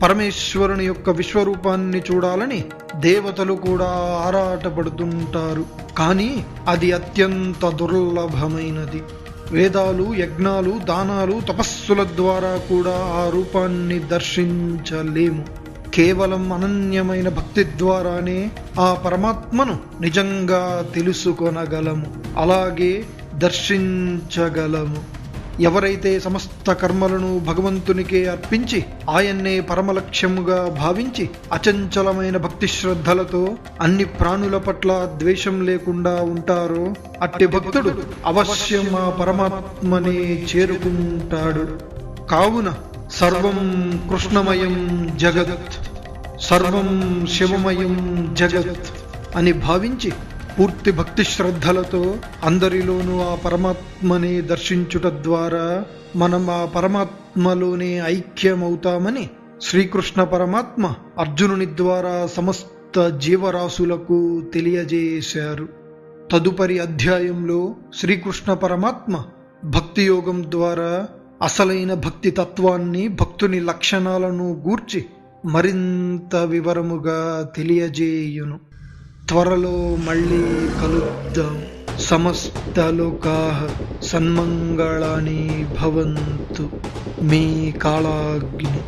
పరమేశ్వరుని యొక్క విశ్వరూపాన్ని చూడాలని దేవతలు కూడా ఆరాటపడుతుంటారు. కానీ అది అత్యంత దుర్లభమైనది. వేదాలు, యజ్ఞాలు, దానాలు, తపస్సుల ద్వారా కూడా ఆ రూపాన్ని దర్శించలేము. కేవలం అనన్యమైన భక్తి ద్వారానే ఆ పరమాత్మను నిజంగా తెలుసుకొనగలము, అలాగే దర్శించగలము. ఎవరైతే సమస్త కర్మలను భగవంతునికే అర్పించి ఆయన్నే పరమలక్ష్యముగా భావించి అచంచలమైన భక్తి శ్రద్ధలతో అన్ని ప్రాణుల పట్ల ద్వేషం లేకుండా ఉంటారో అట్టి భక్తుడు అవశ్యం ఆ పరమాత్మనే చేరుకుంటాడు. కావున సర్వం కృష్ణమయం జగత్, సర్వం శివమయం జగత్ అని భావించి పూర్తి భక్తి శ్రద్ధలతో అందరిలోనూ ఆ పరమాత్మని దర్శించుట ద్వారా మనం ఆ పరమాత్మలోనే ఐక్యమవుతామని శ్రీకృష్ణ పరమాత్మ అర్జునుని ద్వారా సమస్త జీవరాశులకు తెలియజేశారు. తదుపరి అధ్యాయంలో శ్రీకృష్ణ పరమాత్మ భక్తి యోగం ద్వారా అసలైన భక్తి తత్వాన్ని, భక్తుని లక్షణాలను గూర్చి మరింత వివరముగా తెలియజేయును. త్వరలో మళ్ళీ కలుద్దాం. సమస్త లోకాః సన్మంగళాని భవంతు. మీ కాళాగ్ని.